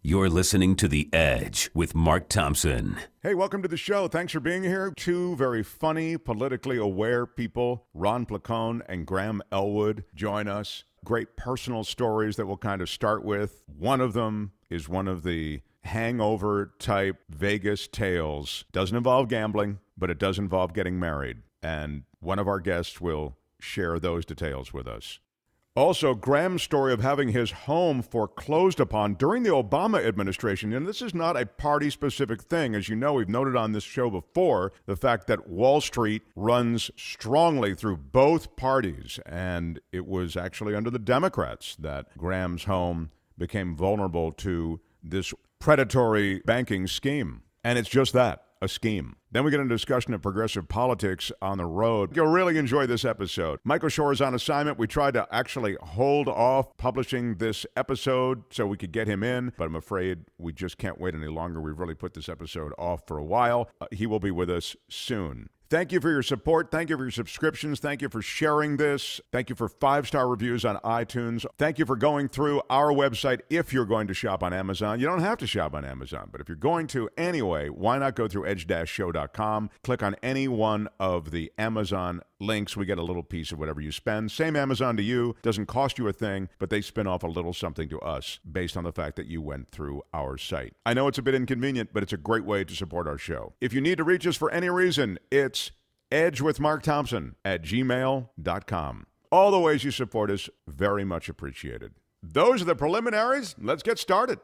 You're listening to The Edge with Mark Thompson. Hey, welcome to the show. Thanks for being here. Two very funny, politically aware people, Ron Placone and Graham Elwood, join us. Great personal stories that we'll kind of start with. One of them is one of the hangover-type Vegas tales. Doesn't involve gambling, but it does involve getting married. And one of our guests will share those details with us. Also, Graham's story of having his home foreclosed upon during the Obama administration. And this is not a party-specific thing. As you know, we've noted on this show before the fact that Wall Street runs strongly through both parties. And it was actually under the Democrats that Graham's home became vulnerable to this predatory banking scheme. And it's just that, a scheme. Then we get into a discussion of progressive politics on the road. You'll really enjoy this episode. Michael Shore is on assignment. We tried to actually hold off publishing this episode so we could get him in, but I'm afraid we just can't wait any longer. We've really put this episode off for a while. He will be with us soon. Thank you for your support. Thank you for your subscriptions. Thank you for sharing this. Thank you for 5-star reviews on iTunes. Thank you for going through our website if you're going to shop on Amazon. You don't have to shop on Amazon, but if you're going to anyway, why not go through edge-show.com, click on any one of the Amazon links. We get a little piece of whatever you spend. Same Amazon to you. Doesn't cost you a thing, but they spin off a little something to us based on the fact that you went through our site. I know it's a bit inconvenient, but it's a great way to support our show. If you need to reach us for any reason, it's edgewithmarkthompson@gmail.com. All the ways you support us, very much appreciated. Those are the preliminaries. Let's get started.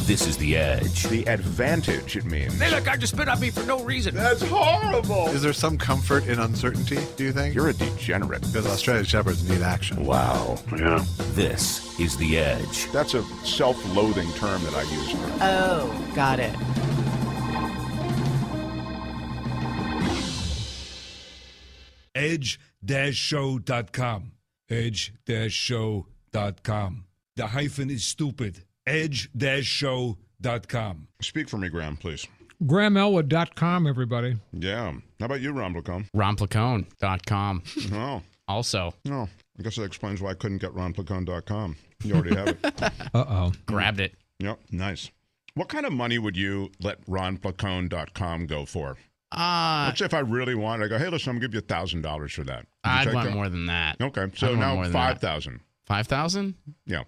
This is The Edge. The advantage, it means. They look, I just spit on me for no reason. That's horrible. Is there some comfort in uncertainty, do you think? You're a degenerate. Because Australian Shepherds need action. Wow. Yeah. This is The Edge. That's a self-loathing term that I use for it. Oh, got it. edge-show.com. edge-show.com. The hyphen is stupid. edge-show.com. Speak for me, Graham, please. GrahamElwood.com, everybody. Yeah. How about you, Ron Placone? RonPlacone.com. Oh. Also. No. I guess that explains why I couldn't get RonPlacone.com. You already have it. Uh-oh. Grabbed it. Yep. Nice. What kind of money would you let RonPlacone.com go for? Let's say if I really wanted, I go, hey, listen, I'm going to give you $1,000 for that. I'd want more than that. Okay. So now $5,000. $5,000? Yeah.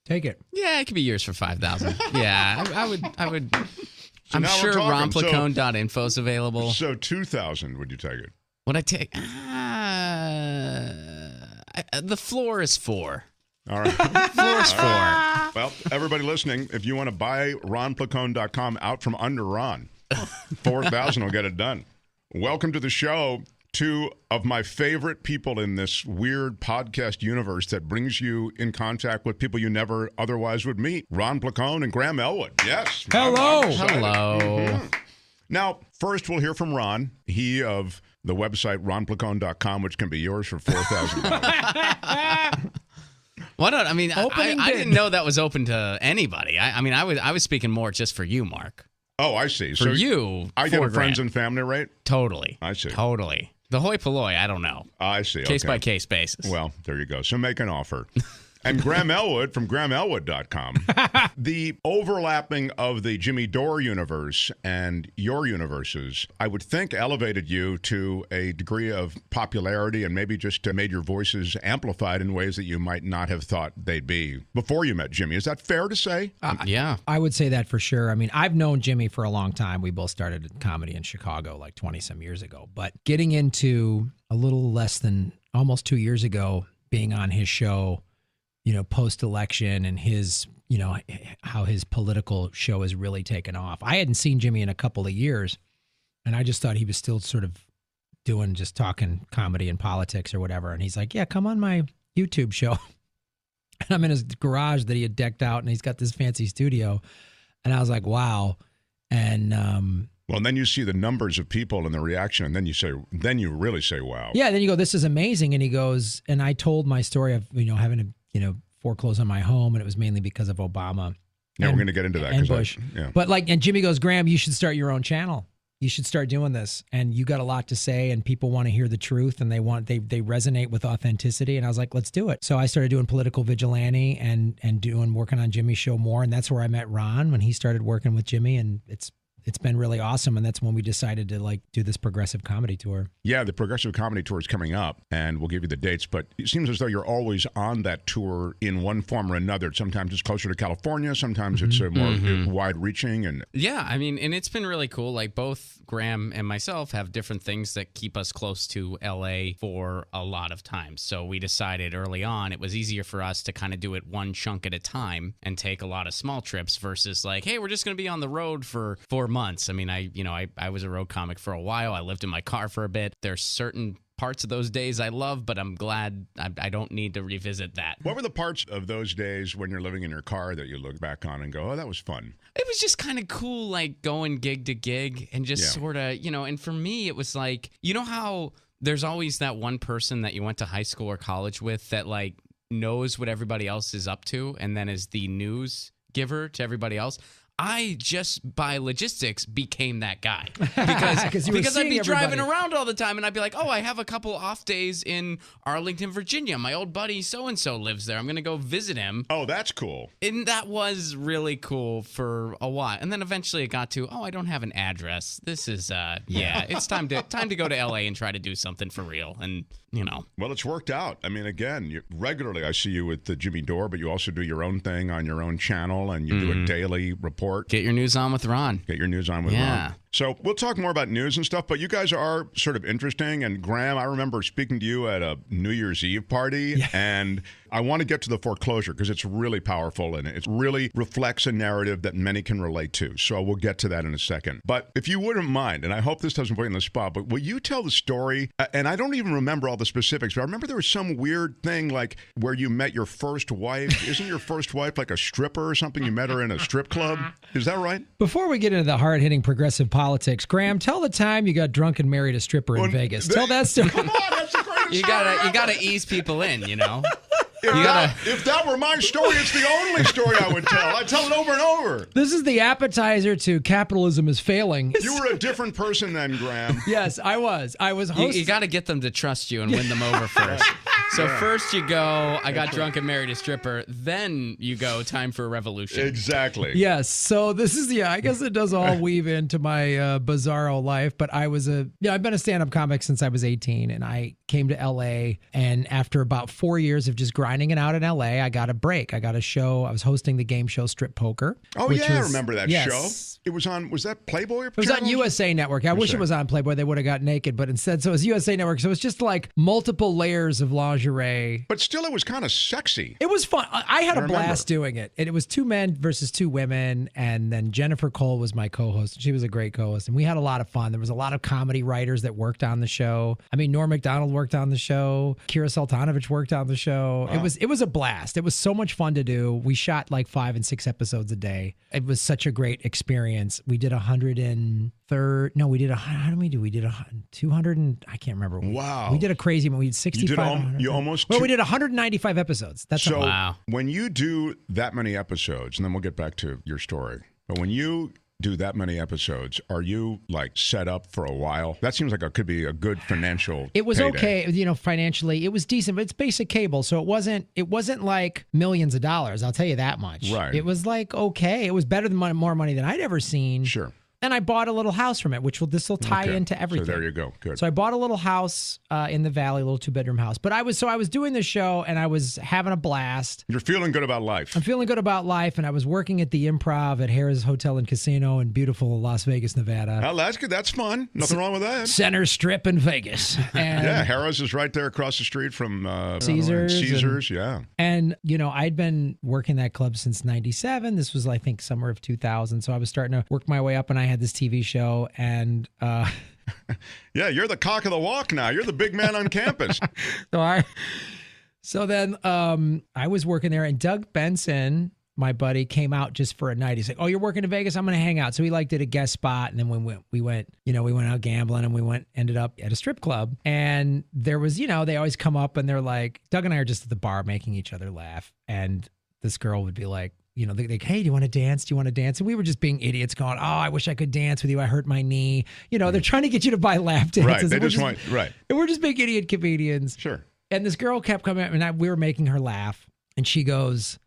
Take it. Yeah, it could be yours for $5,000. Yeah, I would. So I'm now sure we're talking. ronplacone.info is available. So $2,000, would you take it? Would I take? The floor is 4. All right. Floor is 4. Well, everybody listening, if you want to buy ronplacone.com out from under Ron, $4,000 will get it done. Welcome to the show. Two of my favorite people in this weird podcast universe that brings you in contact with people you never otherwise would meet. Ron Placone and Graham Elwood. Yes. Hello. Hello. Mm-hmm. Now, first we'll hear from Ron. He of the website ronplacone.com, which can be yours for $4,000. Why not? I mean, I didn't know that was open to anybody. I was speaking more just for you, Mark. Oh, I see. For you, I get a friends and family rate? Totally. I see. Totally. The hoi polloi, I don't know. I see. Case by case basis. Well, there you go. So make an offer. And Graham Elwood from GrahamElwood.com. The overlapping of the Jimmy Dore universe and your universes, I would think, elevated you to a degree of popularity and maybe just made your voices amplified in ways that you might not have thought they'd be before you met Jimmy. Is that fair to say? Yeah. I would say that for sure. I mean, I've known Jimmy for a long time. We both started comedy in Chicago like 20-some years ago. But getting into a little less than almost 2 years ago, being on his show, post-election and his, how his political show has really taken off. I hadn't seen Jimmy in a couple of years, and I just thought he was still sort of just talking comedy and politics or whatever. And he's like, yeah, come on my YouTube show. And I'm in his garage that he had decked out, and he's got this fancy studio. And I was like, wow. And well, and then you see the numbers of people and the reaction, and then you really say, wow. Yeah, then you go, this is amazing. And he goes, and I told my story of, having to, foreclose on my home, and it was mainly because of Obama. Yeah, we're going to get into that. And Bush. Yeah. But and Jimmy goes, Graham, you should start your own channel. you should start doing this. And you got a lot to say and people want to hear the truth and they resonate with authenticity. And I was like, let's do it. So I started doing Political Vigilante and working on Jimmy's show more. And that's where I met Ron when he started working with Jimmy. And it's been really awesome. And that's when we decided to like do this progressive comedy tour. Yeah, the progressive comedy tour is coming up and we'll give you the dates, but it seems as though you're always on that tour in one form or another. Sometimes it's closer to California. Sometimes it's more wide reaching. And yeah, I mean, and it's been really cool. Like both Graham and myself have different things that keep us close to LA for a lot of times. So we decided early on it was easier for us to kind of do it one chunk at a time and take a lot of small trips versus like, hey, we're just going to be on the road for 4 months. I mean, I was a road comic for a while. I lived in my car for a bit. There's certain parts of those days I love, but I'm glad I don't need to revisit that. What were the parts of those days when you're living in your car that you look back on and go, oh, that was fun? It was just kind of cool, like going gig to gig and just sort of, and for me, it was like, you know how there's always that one person that you went to high school or college with that like knows what everybody else is up to and then is the news giver to everybody else. I just by logistics became that guy because I'd be driving around all the time and I'd be like, oh, I have a couple off days in Arlington, Virginia. My old buddy so-and-so lives there. I'm going to go visit him. Oh, that's cool. And that was really cool for a while. And then eventually it got to, oh, I don't have an address. This is, it's time to go to LA and try to do something for real. And, Well, it's worked out. I mean, again, regularly I see you with Jimmy Dore, but you also do your own thing on your own channel and you do a daily report. Get your news on with Ron. Ron. So we'll talk more about news and stuff, but you guys are sort of interesting. And Graham, I remember speaking to you at a New Year's Eve party, and I want to get to the foreclosure because it's really powerful and it really reflects a narrative that many can relate to. So we'll get to that in a second. But if you wouldn't mind, and I hope this doesn't put you on the spot, but will you tell the story? And I don't even remember all the specifics, but I remember there was some weird thing like where you met your first wife. Isn't your first wife like a stripper or something? You met her in a strip club? Is that right? Before we get into the hard-hitting progressive politics, Graham, tell the time you got drunk and married a stripper in Vegas. Tell that story. Come on, that's the greatest You gotta ease people in, If that were my story, it's the only story I would tell. I tell it over and over. This is the appetizer to capitalism is failing. You were a different person then, Graham. Yes, I was. I was host. You got to get them to trust you and win them over first. So first you go, I got drunk and married a stripper. Then you go, time for a revolution. Exactly. Yes. So this is I guess it does all weave into my bizarro life. But I was I've been a stand-up comic since I was 18, and I came to LA. And after about 4 years of just grinding it out in LA, I got a break. I got a show. I was hosting the game show Strip Poker. Oh yeah, I remember that show. It was on. Was that Playboy? It was on USA Network. I wish it was on Playboy. They would have got naked, but instead, so it was USA Network. So it was just like multiple layers of lingerie. But still, it was kind of sexy. It was fun. I had a blast doing it. And it was 2 men versus 2 women. And then Jennifer Cole was my co-host. She was a great co-host. And we had a lot of fun. There was a lot of comedy writers that worked on the show. I mean, Norm Macdonald worked on the show. Kira Sultanovich worked on the show. Wow. It was a blast. It was so much fun to do. We shot like 5 and 6 episodes a day. It was such a great experience. We did 200 and I can't remember. Wow. We did a crazy one. We did 65. We did 195 episodes. That's so wow. When you do that many episodes, and then we'll get back to your story, but when you do that many episodes, are you like set up for a while? That seems like it could be a good financial It was payday. Okay, financially it was decent, but it's basic cable, so it wasn't like millions of dollars, I'll tell you that much. Right. It was like okay, it was better than more money than I'd ever seen. Sure. And I bought a little house from it, which this will tie into everything. So there you go. Good. So I bought a little house in the valley, a little 2-bedroom house. But I was doing the show and I was having a blast. You're feeling good about life. I'm feeling good about life, and I was working at the Improv at Harrah's Hotel and Casino in beautiful Las Vegas, Nevada. Well, that's good. That's fun. Nothing wrong with that. Center Strip in Vegas. And yeah, Harrah's is right there across the street from Caesars. Yeah. And I'd been working that club since '97. This was, I think, summer of 2000. So I was starting to work my way up, and I had this TV show, and yeah, you're the cock of the walk now. You're the big man on campus. So then I was working there, and Doug Benson, my buddy, came out just for a night. He's like, "Oh, you're working in Vegas? I'm going to hang out." So he did a guest spot, and then we went out gambling, and ended up at a strip club. And there was, they always come up and they're like, Doug and I are just at the bar making each other laugh, and this girl would be like, hey, do you want to dance? Do you want to dance? And we were just being idiots going, oh, I wish I could dance with you. I hurt my knee. They're trying to get you to buy lap dances. Right. They just want, right. And we're just big idiot comedians. Sure. And this girl kept coming up, and we were making her laugh. And she goes,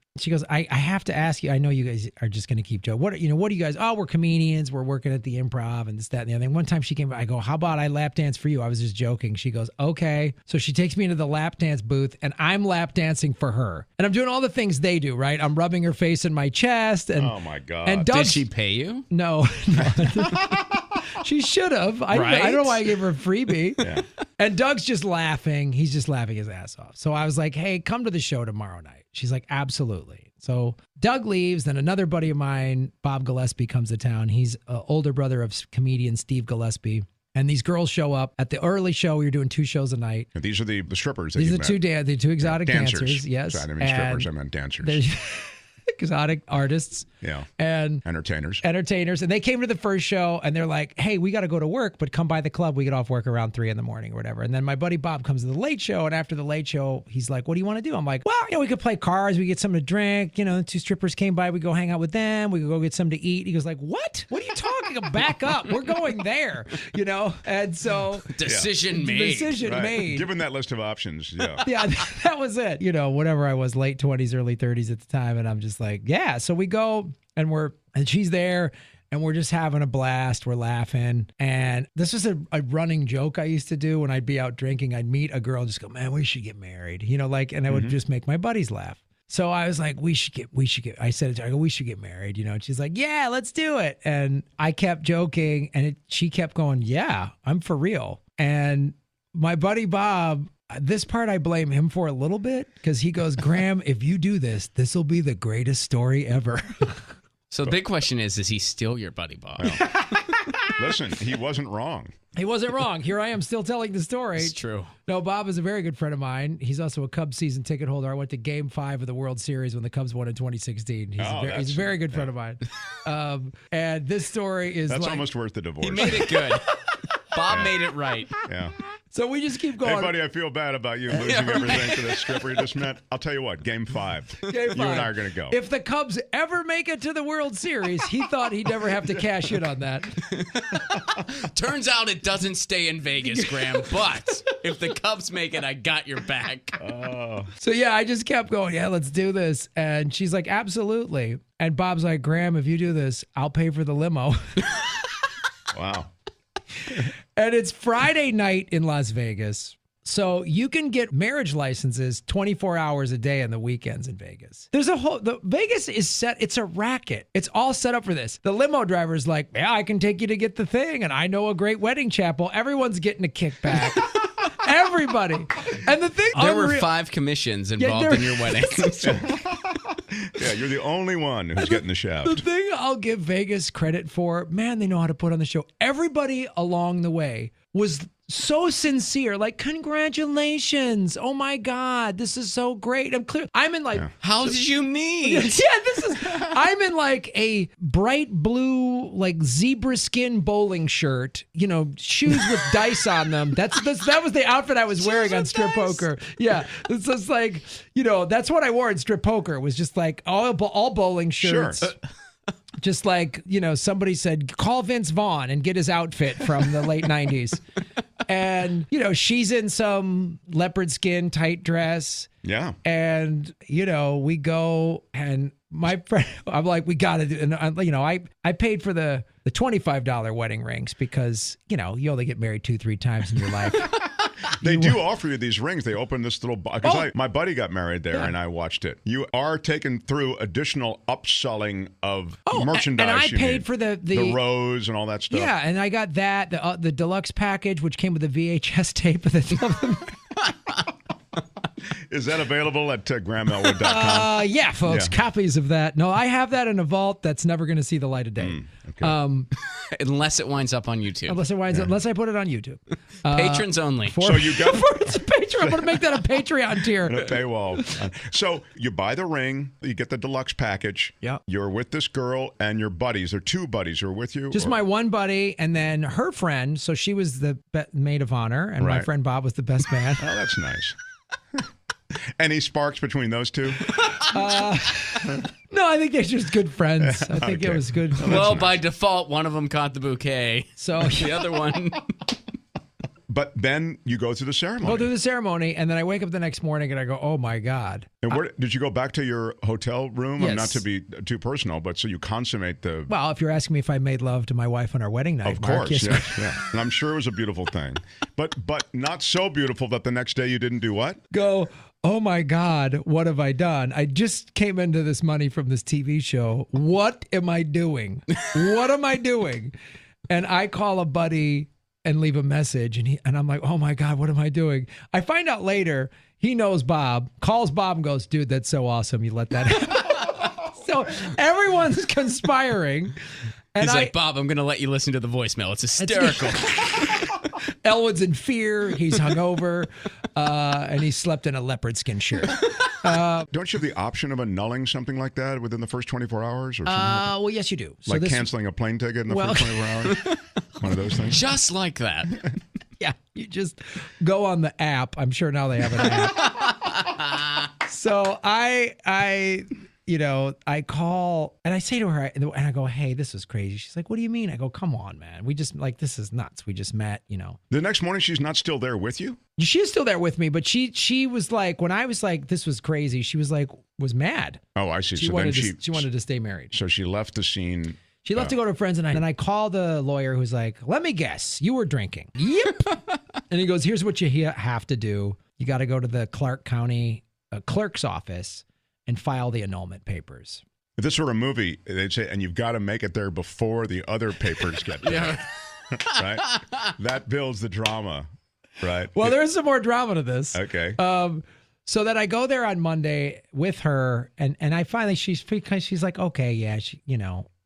I have to ask you, I know you guys are just going to keep joking. What do you guys, oh, we're comedians. We're working at the Improv and this, that, and the other thing. One time she came by, I go, how about I lap dance for you? I was just joking. She goes, okay. So she takes me into the lap dance booth and I'm lap dancing for her. And I'm doing all the things they do, right? I'm rubbing her face in my chest. And, oh my God. And did she pay you? No. She should have. I don't know why I gave her a freebie. Yeah. And Doug's just laughing. He's just laughing his ass off. So I was like, hey, come to the show tomorrow night. She's like, absolutely. So Doug leaves. Then another buddy of mine, Bob Gillespie, comes to town. He's an older brother of comedian Steve Gillespie. And these girls show up at the early show. We were doing 2 shows a night. And these are the strippers. These are the two exotic dancers. Yes. Sorry, I didn't mean strippers. I meant dancers. Exotic artists. Yeah. And entertainers. And they came to the first show and they're like, hey, we got to go to work, but come by the club. We get off work around 3 a.m. or whatever. And then my buddy Bob comes to the late show. And after the late show, he's like, what do you want to do? I'm like, well, we could play cards. We get something to drink. 2 strippers came by. We go hang out with them. We could go get something to eat. He goes like, what? What are you talking about? Back up. We're going there, And so decision made. Made. Given that list of options. Yeah. Yeah, that was it. Whatever I was, late 20s, early 30s at the time. And I'm just like, yeah. So we go and she's there and we're just having a blast. We're laughing. And this was a running joke I used to do when I'd be out drinking. I'd meet a girl and just go, man, we should get married, and I would just make my buddies laugh. So I was like, we should get, I said it to her, I go, we should get married, and she's like, yeah, let's do it. And I kept joking and she kept going, yeah, I'm for real. And my buddy Bob, this part I blame him for a little bit because he goes, Graham, if you do this will be the greatest story ever. So the big question is he still your buddy Bob? Well, listen, he wasn't wrong. He wasn't wrong. Here I am still telling the story. It's true. No, Bob is a very good friend of mine. He's also a Cubs season ticket holder. I went to Game 5 of the World Series when the Cubs won in 2016. He's a very good friend of mine. And this story is That's almost worth the divorce. He made it good. Bob made it right. Yeah. So we just keep going. Hey, buddy, I feel bad about you losing everything to this stripper you just met. I'll tell you what, Game 5. You and I are going to go. If the Cubs ever make it to the World Series, he thought he'd never have to cash in on that. Turns out it doesn't stay in Vegas, Graham. But if the Cubs make it, I got your back. So, yeah, I just kept going, yeah, let's do this. And she's like, absolutely. And Bob's like, Graham, if you do this, I'll pay for the limo. Wow. And it's Friday night in Las Vegas. So you can get marriage licenses 24 hours a day on the weekends in Vegas. Vegas is set. It's a racket. It's all set up for this. The limo driver's like, yeah, I can take you to get the thing. And I know a great wedding chapel. Everyone's getting a kickback. Everybody. And the thing. There were 5 commissions involved in your wedding. Yeah, you're the only one who's getting the shaft. The thing I'll give Vegas credit for, man, they know how to put on the show. Everybody along the way was so sincere, like, congratulations. Oh my God, this is so great. I'm in like, how did you meet? I'm in like a bright blue, like zebra skin bowling shirt, shoes with dice on them. That was the outfit I was wearing on strip poker. Yeah. It's just like, that's what I wore in strip poker. It was just like all bowling shirts. Sure. Just like, somebody said, call Vince Vaughn and get his outfit from the late 90s. And, she's in some leopard skin tight dress. Yeah. And, we go and my friend, I'm like, we got to do, and I paid for the $25 wedding rings because, you only get married 2-3 times in your life. They do offer you these rings. They open this little box. Because my buddy got married there, and I watched it. You are taken through additional upselling of merchandise. And I paid for the rose and all that stuff. Yeah, and I got that, the deluxe package, which came with a VHS tape of the Is that available at GrahamElwood.com? Yeah, folks, copies of that. No, I have that in a vault that's never going to see the light of day. Okay. Unless it winds up on YouTube. Unless I put it on YouTube. Patrons only. So you got it's a Patreon. I'm going to make that a Patreon tier. A paywall. So you buy the ring, you get the deluxe package. Yeah. You're with this girl and your buddies. There are 2 buddies who are with you. Just my one buddy and then her friend. So she was the maid of honor, and my friend Bob was the best man. Oh, that's nice. Any sparks between those two? No, I think they're just good friends. I think Okay. it was good. Well, by default, one of them caught the bouquet. So The other one. But then you go through the ceremony. go through the ceremony, and then I wake up the next morning and I go, "Oh my God!" And where did you go back to your hotel room? Yes. Not to be too personal, but so you consummate the. Well, if you're asking me if I made love to my wife on our wedding night, Of Mark, course, yes. yeah. And I'm sure it was a beautiful thing, but not so beautiful that the next day you didn't do what? Go, oh my God, what have I done? I just came into this money from this TV show. What am I doing? What am I doing? And I call a buddy and leave a message, and I'm like, oh my God, what am I doing? I find out later he knows Bob, calls Bob and goes, dude, that's so awesome. You let that happen. So everyone's conspiring. And He's like, Bob, I'm going to let you listen to the voicemail. It's hysterical. Elwood's in fear. He's hungover, and he slept in a leopard skin shirt. Don't you have the option of annulling something like that within the first 24 hours or something? Well, yes, you do. So like this, canceling a plane ticket in the first 24 hours? One of those things? Just like that. yeah, you just go on the app. I'm sure now they have an app. So I call and I say to her, and I go, hey, this is crazy. She's like, what do you mean? I go, come on, man. We just this is nuts. We just met, The next morning, she's not still there with you? She is still there with me, but she was like, when I was like, this was crazy, she was mad. Oh, I see. She wanted to stay married. So she left the scene. She left to go to friends, and then I call the lawyer who's like, let me guess, you were drinking. Yep. And he goes, here's what you have to do. You got to go to the Clark County clerk's office and file the annulment papers. If this were a movie, they'd say, and you've got to make it there before the other papers get there. Right? That builds the drama, right? Well, there is some more drama to this. Okay. So that I go there on Monday with her, and I finally, she's like, okay, yeah,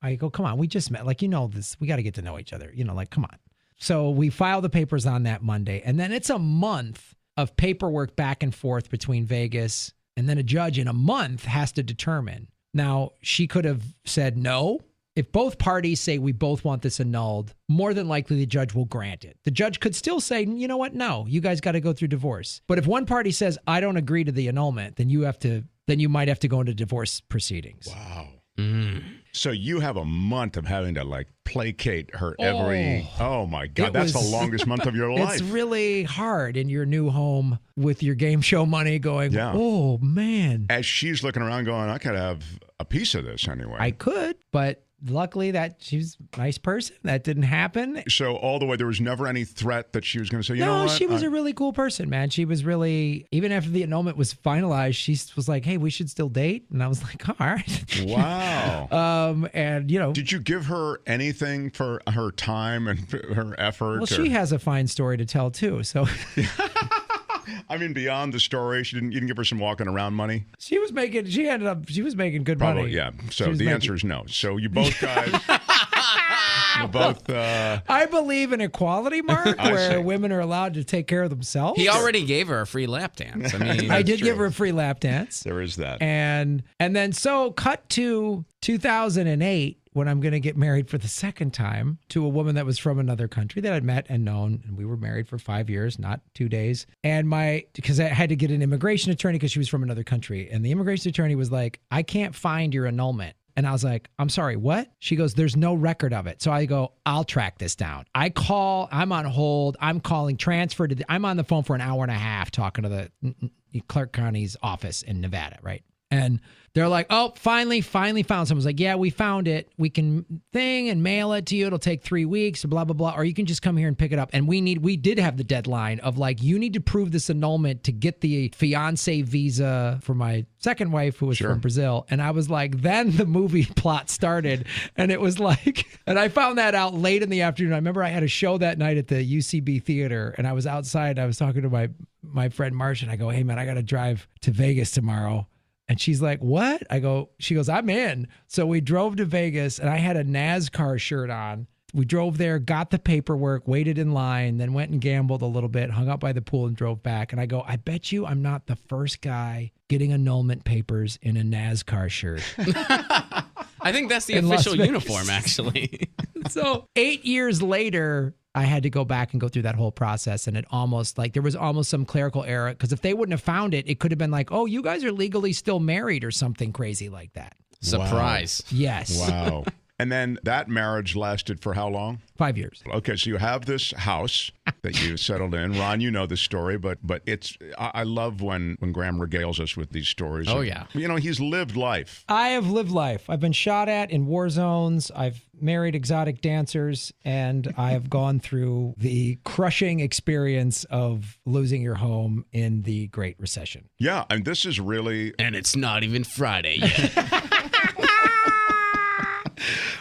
I go, come on, we just met. Like, this, we got to get to know each other. Come on. So we file the papers on that Monday, and then it's a month of paperwork back and forth between Vegas, and then a judge in a month has to determine. Now, she could have said no. If both parties say we both want this annulled, more than likely the judge will grant it. The judge could still say, you know what? No, you guys got to go through divorce. But if one party says, I don't agree to the annulment, then you might have to go into divorce proceedings. Wow. So you have a month of having to placate her every. Oh my God, that's the longest month of your life. It's really hard in your new home with your game show money going. Yeah. Oh man. As she's looking around, going, I could have a piece of this anyway. I could, but luckily that she's a nice person. That didn't happen. So all the way, there was never any threat that she was going to say, you know what? No, she was a really cool person, man. She was really, even after the annulment was finalized, she was like, hey, we should still date. And I was like, all right. Wow. And, Did you give her anything for her time and her effort? Well, she has a fine story to tell, too. So. I mean, beyond the story, you didn't give her some walking around money? She was making good money. Yeah. So the answer is no. So you both guys, I believe in equality, Mark, where women are allowed to take care of themselves. He already gave her a free lap dance. I mean, I did give her a free lap dance. There is that. And then cut to 2008. When I'm going to get married for the second time to a woman that was from another country that I'd met and known. And we were married for 5 years, not 2 days. And because I had to get an immigration attorney because she was from another country. And the immigration attorney was like, I can't find your annulment. And I was like, I'm sorry, what? She goes, there's no record of it. So I go, I'll track this down. I call, I'm on hold. I'm calling, I'm on the phone for an hour and a half talking to the Clark County's office in Nevada, right? And they're like, oh, finally found someone's like, yeah, we found it. We can and mail it to you. It'll take 3 weeks or blah, blah, blah. Or you can just come here and pick it up. And we did have the deadline of you need to prove this annulment to get the fiance visa for my second wife who was from Brazil. And I was like, then the movie plot started. And it was and I found that out late in the afternoon. I remember I had a show that night at the UCB theater and I was outside. I was talking to my friend Marsh and I go, hey man, I got to drive to Vegas tomorrow. And she's like, what? She goes, I'm in. So we drove to Vegas and I had a NASCAR shirt on. We drove there, got the paperwork, waited in line, then went and gambled a little bit, hung out by the pool and drove back. And I go, I bet you I'm not the first guy getting annulment papers in a NASCAR shirt. I think that's the official uniform, actually. So 8 years later, I had to go back and go through that whole process. And it almost like there was almost some clerical error because if they wouldn't have found it, it could have been like, oh, you guys are legally still married or something crazy like that. Surprise. Wow. Yes. Wow. And then that marriage lasted for how long? 5 years. Okay, so you have this house that you settled in. Ron, you know the story, but it's I love when Graham regales us with these stories. Oh, yeah. You know, he's lived life. I have lived life. I've been shot at in war zones. I've married exotic dancers, and I have gone through the crushing experience of losing your home in the Great Recession. Yeah, and this is really... And it's not even Friday yet.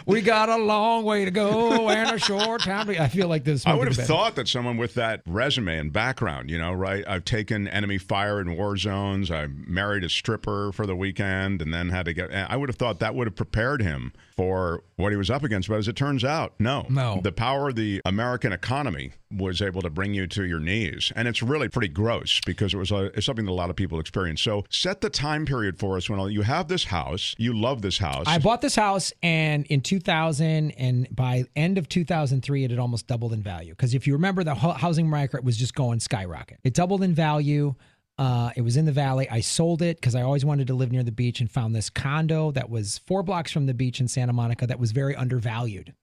We got a long way to go and a short time. I feel like this. I would have thought that someone with that resume and background, you know, right? I've taken enemy fire in war zones. I married a stripper for the weekend and then had to get... I would have thought that would have prepared him for what he was up against. But as it turns out, no. The power of the American economy was able to bring you to your knees. And it's really pretty gross because it's something that a lot of people experience. So set the time period for us when you have this house. You love this house. I bought this house and in 2000, and by end of 2003, it had almost doubled in value. Because if you remember, the housing market was just going skyrocket. It doubled in value. It was in the valley. I sold it because I always wanted to live near the beach and found this condo that was 4 blocks from the beach in Santa Monica that was very undervalued.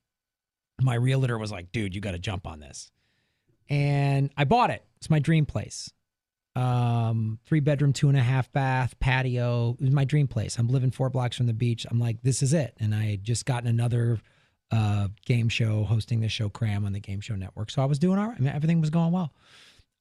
My realtor was like, dude, you got to jump on this. And I bought it. It's my dream place. 3-bedroom, 2.5 bath, patio. It was my dream place. I'm living 4 blocks from the beach. I'm like, this is it. And I had just gotten another game show, hosting the show Cram on the Game Show Network. So I was doing all right. I mean, everything was going well.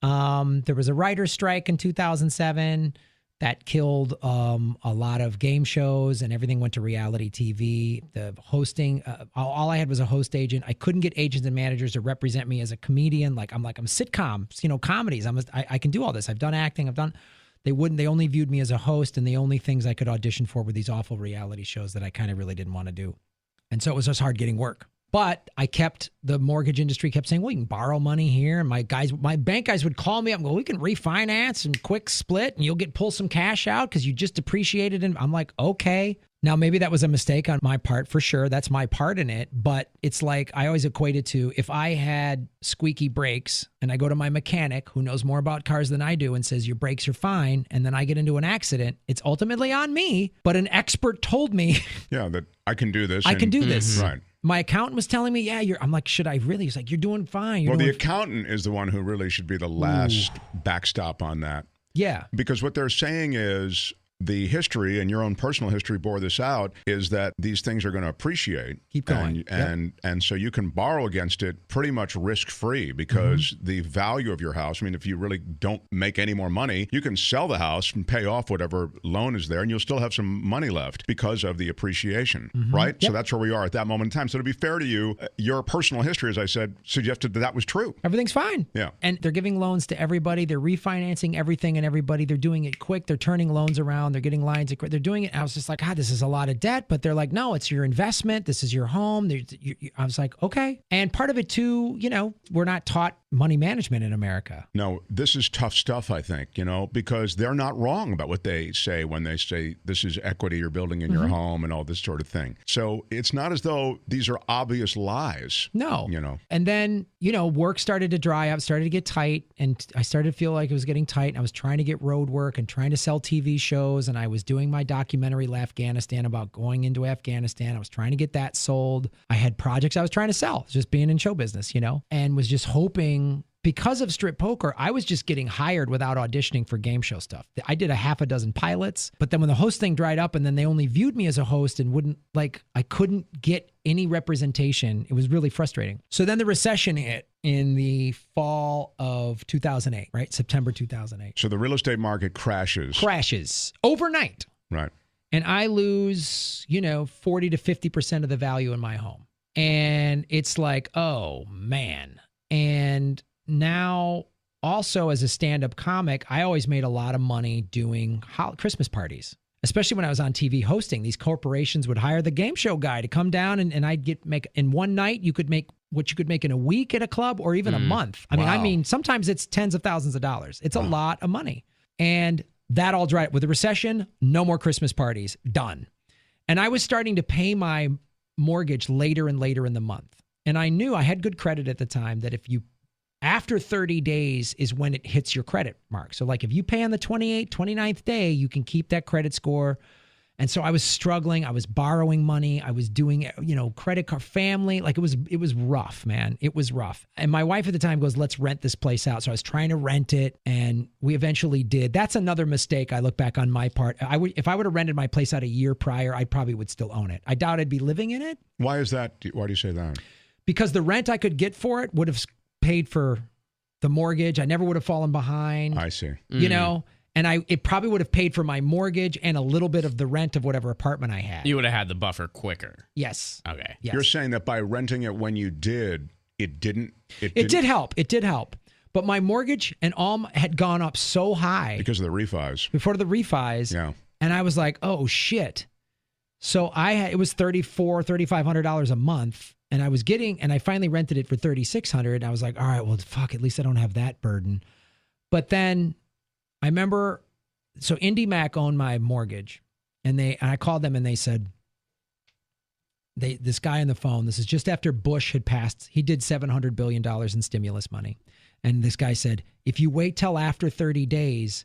There was a writer's strike in 2007 that killed a lot of game shows, and everything went to reality TV. The hosting, all I had was a host agent. I couldn't get agents and managers to represent me as a comedian. I'm sitcoms, comedies. I can do all this. I've done acting. They only viewed me as a host, and the only things I could audition for were these awful reality shows that I kind of really didn't want to do. And so it was just hard getting work. But the mortgage industry kept saying, well, you can borrow money here. And my bank guys would call me up and go, we can refinance and quick split and you'll pull some cash out because you just depreciated. And I'm like, okay. Now, maybe that was a mistake on my part for sure. That's my part in it. But it's like I always equate it to if I had squeaky brakes and I go to my mechanic who knows more about cars than I do and says your brakes are fine, and then I get into an accident, it's ultimately on me. But an expert told me, yeah, that I can do this. I can do this. Right. My accountant was telling me, yeah, I'm like, should I really? He's like, you're doing fine. The accountant is the one who really should be the last backstop on that. Yeah. Because what they're saying is the history, and your own personal history bore this out, is that these things are going to appreciate. Keep going. And so you can borrow against it pretty much risk-free because the value of your house, I mean, if you really don't make any more money, you can sell the house and pay off whatever loan is there, and you'll still have some money left because of the appreciation, right? Yep. So that's where we are at that moment in time. So to be fair to you, your personal history, as I said, suggested that was true. Everything's fine. Yeah. And they're giving loans to everybody. They're refinancing everything and everybody. They're doing it quick. They're turning loans around. They're getting lines of credit. They're doing it. I was just like, this is a lot of debt. But they're like, no, it's your investment. This is your home. I was like, okay. And part of it too, we're not taught money management in America. No, this is tough stuff, I think, because they're not wrong about what they say when they say this is equity you're building in your home and all this sort of thing. So it's not as though these are obvious lies. No. And then, work started to dry up, started to get tight, and I started to feel like it was getting tight. And I was trying to get road work and trying to sell TV shows, and I was doing my documentary Afghanistan about going into Afghanistan. I was trying to get that sold. I had projects I was trying to sell, just being in show business, and was just hoping, because of strip poker, I was just getting hired without auditioning for game show stuff. I did a half a dozen pilots, but then when the host thing dried up and then they only viewed me as a host and I couldn't get any representation. It was really frustrating. So then the recession hit in the fall of 2008, right? September 2008. So the real estate market crashes overnight. Right. And I lose, 40 to 50% of the value in my home. And it's like, oh man. And now, also as a stand-up comic, I always made a lot of money doing Christmas parties, especially when I was on TV hosting. These corporations would hire the game show guy to come down, and I'd make in one night, you could make what you could make in a week at a club or even a month. I mean, sometimes it's tens of thousands of dollars. It's a lot of money. And that all dried up. With the recession, no more Christmas parties, done. And I was starting to pay my mortgage later and later in the month. And I knew I had good credit at the time that after 30 days is when it hits your credit mark. So like if you pay on the 28th, 29th day, you can keep that credit score. And so I was struggling. I was borrowing money. I was doing, credit card, family. Like it was rough, man. It was rough. And my wife at the time goes, let's rent this place out. So I was trying to rent it, and we eventually did. That's another mistake I look back on my part. If I would have rented my place out a year prior, I probably would still own it. I doubt I'd be living in it. Why is that? Why do you say that? Because the rent I could get for it would have paid for the mortgage. I never would have fallen behind. I see. And it probably would have paid for my mortgage and a little bit of the rent of whatever apartment I had. You would have had the buffer quicker. Yes. Okay. Yes. You're saying that by renting it when you did, it did help. It did help. But my mortgage and all had gone up so high. Because of the refis. Before the refis. Yeah. And I was like, oh, shit. So it was $3,500 a month. And I finally rented it for $3,600. And I was like, all right, well, fuck, at least I don't have that burden. But then I remember, so IndyMac owned my mortgage, and I called them and they said, this guy on the phone, this is just after Bush had passed, he did $700 billion in stimulus money. And this guy said, if you wait till after 30 days,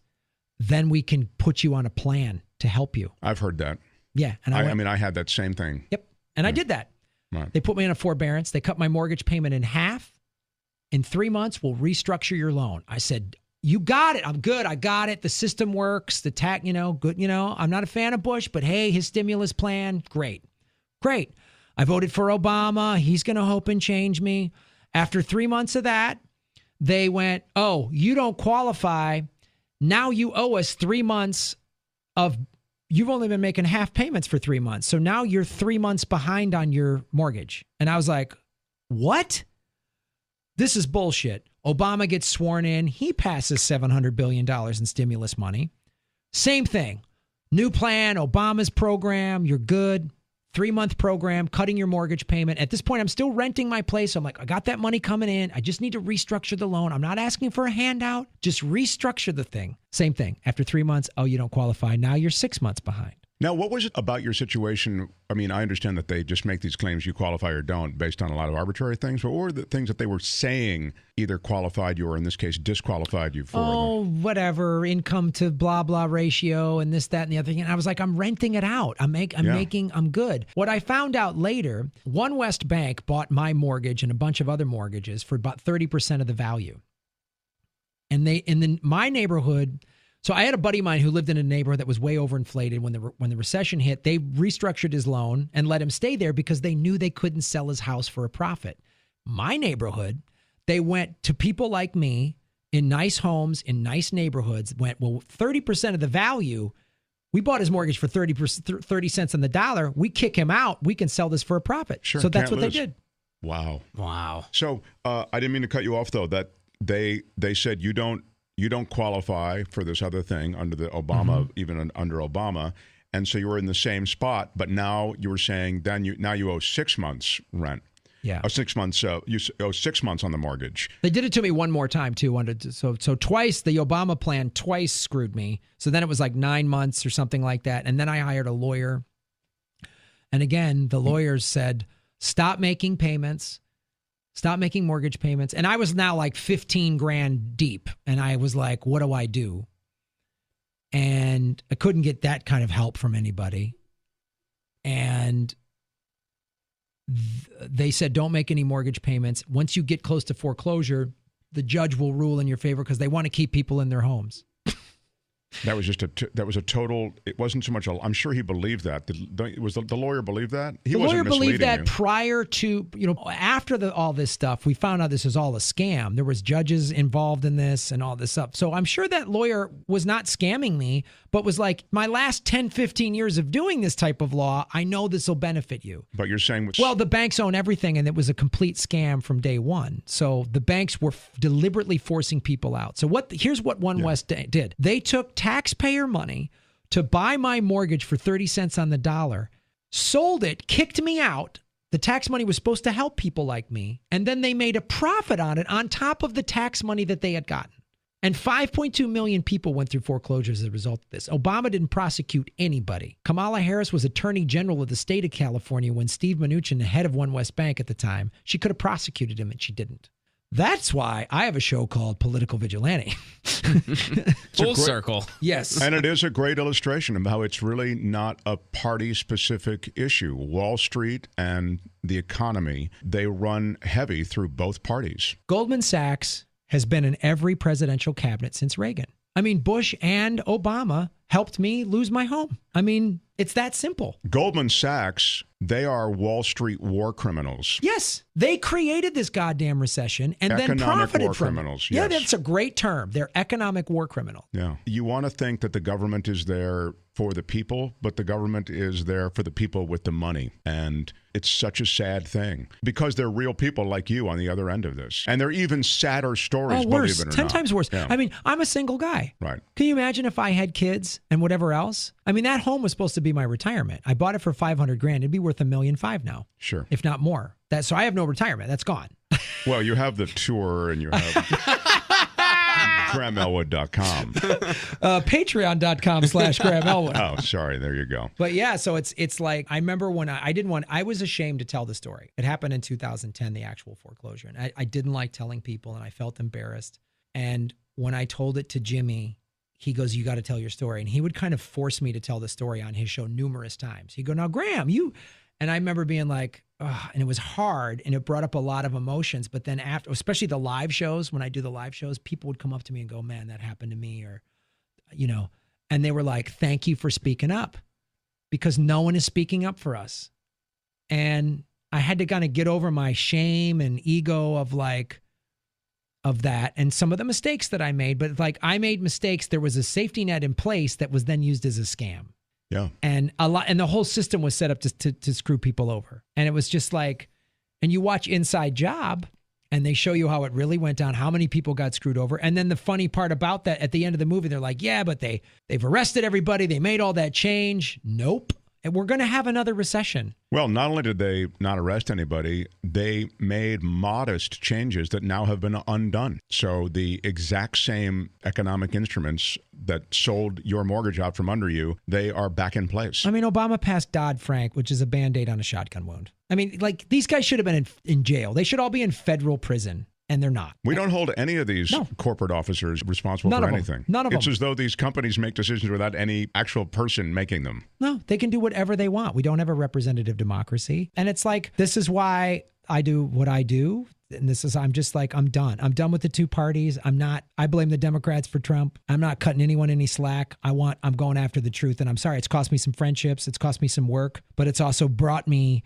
then we can put you on a plan to help you. I've heard that. Yeah. And I had that same thing. Yep. And I did that. Right. They put me in a forbearance. They cut my mortgage payment in half. In 3 months, we'll restructure your loan. I said, you got it. I'm good. I got it. The system works. The tax, good. I'm not a fan of Bush, but hey, his stimulus plan, great. I voted for Obama. He's going to hope and change me. After 3 months of that, they went, oh, you don't qualify. Now you owe us 3 months you've only been making half payments for 3 months. So now you're 3 months behind on your mortgage. And I was like, what? This is bullshit. Obama gets sworn in. He passes $700 billion in stimulus money. Same thing. New plan, Obama's program, you're good. 3-month program, cutting your mortgage payment. At this point, I'm still renting my place. So I'm like, I got that money coming in. I just need to restructure the loan. I'm not asking for a handout. Just restructure the thing. Same thing. After 3 months, oh, you don't qualify. Now you're 6 months behind. Now, what was it about your situation? I mean, I understand that they just make these claims you qualify or don't based on a lot of arbitrary things, but what were the things that they were saying either qualified you or in this case disqualified you for? Oh, whatever, income to blah, blah ratio and this, that, and the other thing. And I was like, I'm renting it out. I'm good. What I found out later, One West Bank bought my mortgage and a bunch of other mortgages for about 30% of the value. And my neighborhood... So I had a buddy of mine who lived in a neighborhood that was way overinflated. When the recession hit, they restructured his loan and let him stay there because they knew they couldn't sell his house for a profit. My neighborhood, they went to people like me in nice homes, in nice neighborhoods, went, well, 30% of the value, we bought his mortgage for 30 cents on the dollar. We kick him out. We can sell this for a profit. Sure, so that's what they did. Wow. So I didn't mean to cut you off, though, that they said you don't qualify for this other thing under the Obama, even under Obama. And so you were in the same spot, but now you were saying now you owe 6 months rent. Yeah. 6 months. You owe 6 months on the mortgage. They did it to me one more time too. So twice, the Obama plan twice screwed me. So then it was like 9 months or something like that. And then I hired a lawyer. And again, the lawyers said, stop making payments. Stop making mortgage payments. And I was now like 15 grand deep. And I was like, what do I do? And I couldn't get that kind of help from anybody. And they said, don't make any mortgage payments. Once you get close to foreclosure, the judge will rule in your favor because they want to keep people in their homes. That was just a total. It wasn't so much. I'm sure he believed that. Was the lawyer believe that? The lawyer believed that prior to, after all this stuff, we found out this was all a scam. There was judges involved in this and all this stuff. So I'm sure that lawyer was not scamming me, but was like, my last 10, 15 years of doing this type of law, I know this will benefit you. But you're saying, well, the banks own everything, and it was a complete scam from day one. So the banks were deliberately forcing people out. So here's what One West did. They took taxpayer money to buy my mortgage for 30 cents on the dollar, sold it, kicked me out. The tax money was supposed to help people like me. And then they made a profit on it on top of the tax money that they had gotten. And 5.2 million people went through foreclosures as a result of this. Obama didn't prosecute anybody. Kamala Harris was Attorney General of the state of California when Steve Mnuchin, the head of One West Bank at the time, she could have prosecuted him and she didn't. That's why I have a show called Political Vigilante. Full circle. Yes. And it is a great illustration of how it's really not a party-specific issue. Wall Street and the economy, they run heavy through both parties. Goldman Sachs has been in every presidential cabinet since Reagan. I mean, Bush and Obama helped me lose my home. I mean, it's that simple. Goldman Sachs, they are Wall Street war criminals. Yes. They created this goddamn recession and then profited from criminals, it. Yeah, yes. that's a great term. They're economic war criminals. Yeah. You want to think that the government is there for the people, but the government is there for the people with the money. And it's such a sad thing because they're real people like you on the other end of this. And they're even sadder stories, worse. believe it or 10 not. times worse. Yeah. I mean, I'm a single guy. Right. Can you imagine if I had kids and whatever else? I mean, that home was supposed to be my retirement. I bought it for $500,000. It'd be worth $1.5 million now. Sure. If not more. So I have no retirement. That's gone. Well, you have the tour and you have GrahamElwood.com. Patreon.com/Graham Elwood. Oh, sorry. There you go. But yeah, so it's like, I remember when I was ashamed to tell the story. It happened in 2010, the actual foreclosure. And I didn't like telling people and I felt embarrassed. And when I told it to Jimmy, he goes, you got to tell your story. And he would kind of force me to tell the story on his show numerous times. He'd go, now, Graham, and I remember being like, ugh, and it was hard and it brought up a lot of emotions. But then after, especially the live shows, when I do the live shows, people would come up to me and go, man, that happened to me. Or, and they were like, thank you for speaking up because no one is speaking up for us. And I had to kind of get over my shame and ego of that and some of the mistakes that I made. But like I made mistakes. There was a safety net in place that was then used as a scam. Yeah. And the whole system was set up to screw people over. And it was just like, and you watch Inside Job and they show you how it really went down, how many people got screwed over. And then the funny part about that at the end of the movie, they're like, yeah, but they've arrested everybody. They made all that change. Nope. And we're going to have another recession. Well, not only did they not arrest anybody, they made modest changes that now have been undone. So the exact same economic instruments that sold your mortgage out from under you, they are back in place. I mean, Obama passed Dodd-Frank, which is a Band-Aid on a shotgun wound. I mean, like, these guys should have been in jail. They should all be in federal prison. And they're not. We don't hold any of these corporate officers responsible for anything. None of them. It's as though these companies make decisions without any actual person making them. No, they can do whatever they want. We don't have a representative democracy. And it's like, this is why I do what I do. And I'm just like, I'm done. I'm done with the two parties. I blame the Democrats for Trump. I'm not cutting anyone any slack. I'm going after the truth. And I'm sorry, it's cost me some friendships. It's cost me some work, but it's also brought me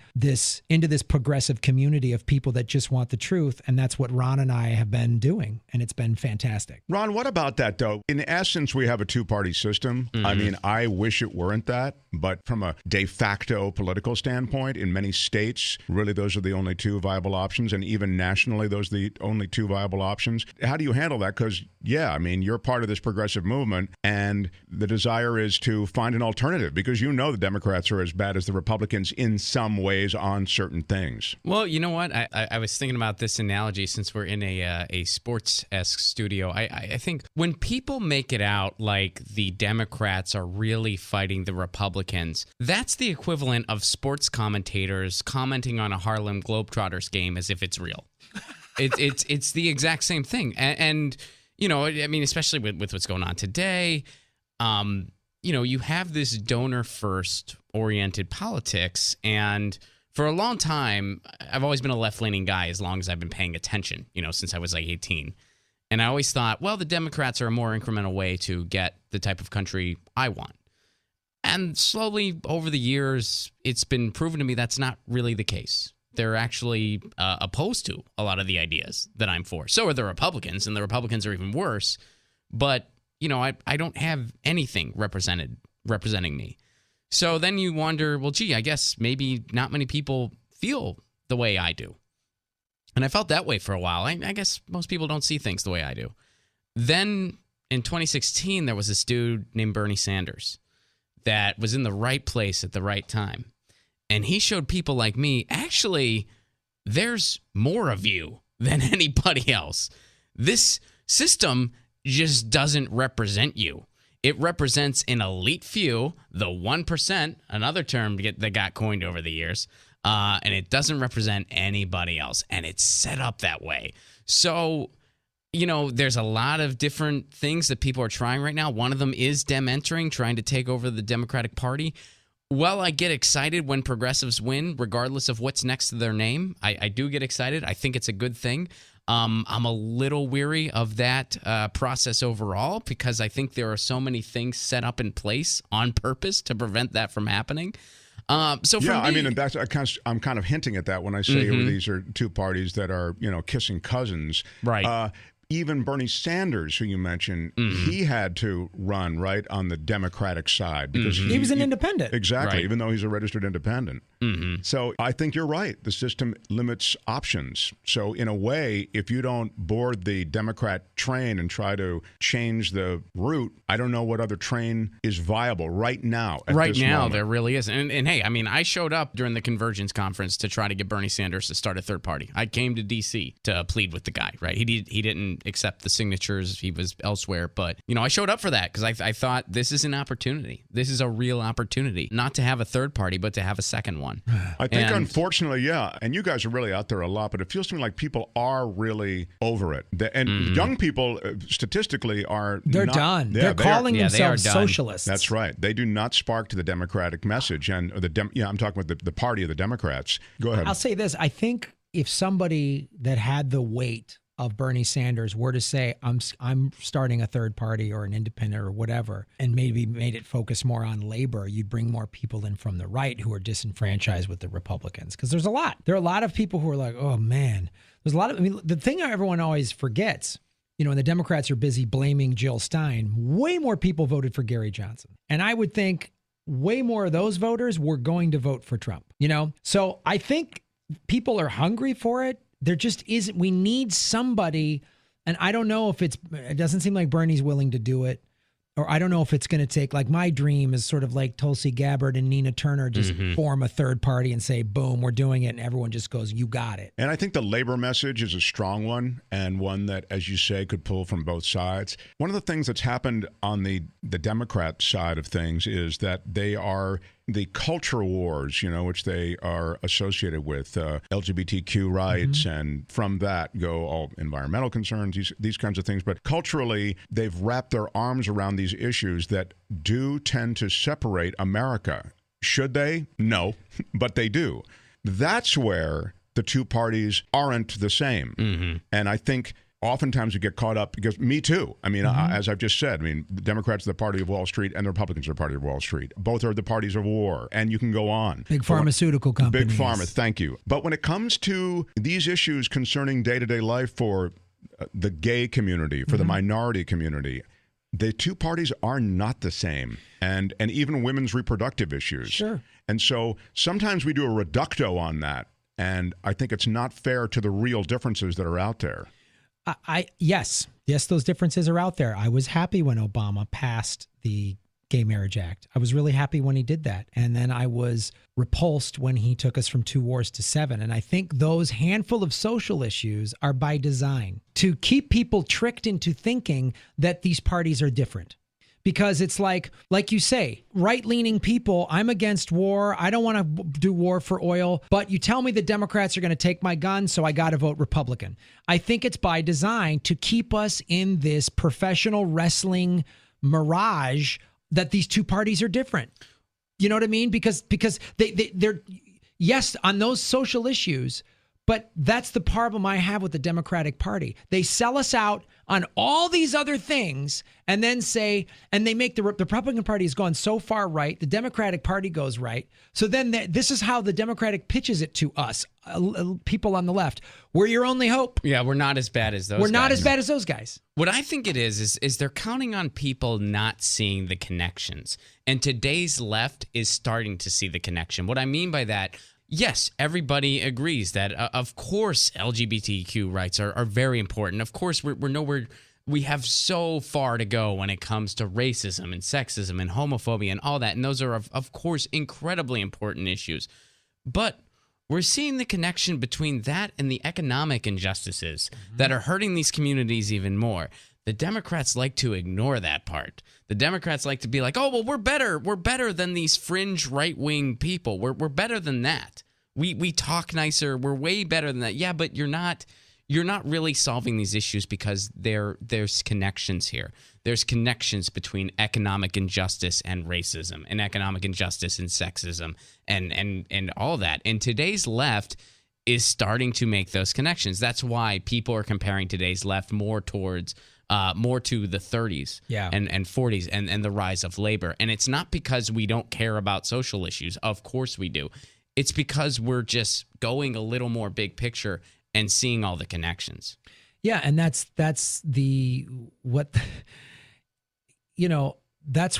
into this progressive community of people that just want the truth. And that's what Ron and I have been doing. And it's been fantastic. Ron, what about that though? In essence, we have a two-party system. Mm-hmm. I mean, I wish it weren't that, but from a de facto political standpoint, in many states, really those are the only two viable options. And even nationally, those are the only two viable options. How do you handle that? Because, yeah, I mean, you're part of this progressive movement, and the desire is to find an alternative because the Democrats are as bad as the Republicans in some ways on certain things. Well, you know what? I was thinking about this analogy since we're in a sports-esque studio. I think when people make it out like the Democrats are really fighting the Republicans, that's the equivalent of sports commentators commenting on a Harlem Globetrotters game as if it's real. It's the exact same thing. And I mean, especially with what's going on today, you have this donor-first oriented politics. And for a long time, I've always been a left-leaning guy as long as I've been paying attention, since I was like 18. And I always thought, well, the Democrats are a more incremental way to get the type of country I want. And slowly over the years, it's been proven to me that's not really the case. They're actually opposed to a lot of the ideas that I'm for. So are the Republicans, and the Republicans are even worse. But, I don't have anything representing me. So then you wonder, well, gee, I guess maybe not many people feel the way I do. And I felt that way for a while. I guess most people don't see things the way I do. Then in 2016, there was this dude named Bernie Sanders that was in the right place at the right time. And he showed people like me, actually, there's more of you than anybody else. This system just doesn't represent you. It represents an elite few, the 1%, another term that got coined over the years, and it doesn't represent anybody else, and it's set up that way. So, there's a lot of different things that people are trying right now. One of them is Dem entering, trying to take over the Democratic Party. Well, I get excited when progressives win, regardless of what's next to their name. I do get excited. I think it's a good thing. I'm a little weary of that process overall because I think there are so many things set up in place on purpose to prevent that from happening. And that's I'm kind of hinting at that when I say these are two parties that are kissing cousins, right? Even Bernie Sanders, who you mentioned, he had to run right on the Democratic side because he was an independent. Exactly, right. even though he's a registered independent. So I think you're right. The system limits options. So in a way, if you don't board the Democrat train and try to change the route, I don't know what other train is viable right now. Right now, there really isn't. And hey, I mean, I showed up during the Convergence conference to try to get Bernie Sanders to start a third party. I came to D.C. to plead with the guy, right? He didn't accept the signatures. He was elsewhere. But, I showed up for that because I thought this is an opportunity. This is a real opportunity, not to have a third party, but to have a second one. I think, unfortunately, yeah, and you guys are really out there a lot, but it feels to me like people are really over it. And young people, statistically, They're not, done. Yeah, They're calling they themselves are done. socialists. That's right. They do not spark to the Democratic message. And I'm talking about the party of the Democrats. Go ahead. I'll say this. I think if somebody that had the weight of Bernie Sanders were to say, I'm starting a third party or an independent or whatever, and maybe made it focus more on labor, you'd bring more people in from the right who are disenfranchised with the Republicans. Because there are a lot of people who are like, oh man, the thing everyone always forgets, when the Democrats are busy blaming Jill Stein, way more people voted for Gary Johnson. And I would think way more of those voters were going to vote for Trump, So I think people are hungry for it. There just isn't. We need somebody, and I don't know if it doesn't seem like Bernie's willing to do it, or I don't know if it's going to take, like my dream is sort of like Tulsi Gabbard and Nina Turner just form a third party and say, boom, we're doing it. And everyone just goes, you got it. And I think the labor message is a strong one and one that, as you say, could pull from both sides. One of the things that's happened on the Democrat side of things is that they are the culture wars, which they are associated with, LGBTQ rights, and from that go all environmental concerns, these kinds of things. But culturally, they've wrapped their arms around these issues that do tend to separate America. Should they? No, but they do. That's where the two parties aren't the same. And I think oftentimes we get caught up because me too. I mean, as I've just said, the Democrats are the party of Wall Street and the Republicans are the party of Wall Street. Both are the parties of war, and you can go on. Big pharmaceutical companies. Big pharma, thank you. But when it comes to these issues concerning day-to-day life for the gay community, for the minority community, the two parties are not the same. And even women's reproductive issues. Sure. And so sometimes we do a reducto on that, and I think it's not fair to the real differences that are out there. Yes, those differences are out there. I was happy when Obama passed the Gay Marriage Act. I was really happy when he did that. And then I was repulsed when he took us from 2 wars to 7. And I think those handful of social issues are by design to keep people tricked into thinking that these parties are different. Because it's like you say, right-leaning people, I'm against war. I don't want to do war for oil. But you tell me the Democrats are going to take my gun, so I got to vote Republican. I think it's by design to keep us in this professional wrestling mirage that these two parties are different. You know what I mean? Because they're, yes, on those social issues, but that's the problem I have with the Democratic Party. They sell us out on all these other things and then say, and they make the Republican Party has gone so far right, the Democratic Party goes right. So then this is how the Democratic pitches it to us, people on the left. We're your only hope. Yeah, we're not as bad as those guys. We're not as bad as those guys. What I think it is they're counting on people not seeing the connections. And today's left is starting to see the connection. What I mean by that, yes, everybody agrees that, of course, LGBTQ rights are very important. Of course, we're nowhere. We have so far to go when it comes to racism and sexism and homophobia and all that. And those are, of course, incredibly important issues. But we're seeing the connection between that and the economic injustices that are hurting these communities even more. The The Democrats like to ignore that part. The Democrats like to be like, oh, well, we're better. We're better than these fringe right-wing people. We're better than that. We talk nicer. We're way better than that. Yeah, but you're not really solving these issues because there's connections here. There's connections between economic injustice and racism, and economic injustice and sexism, and all that. And today's left is starting to make those connections. That's why people are comparing today's left more towards more to the 30s and 40s and the rise of labor. And it's not because we don't care about social issues. Of course we do. It's because we're just going a little more big picture and seeing all the connections. Yeah, and that's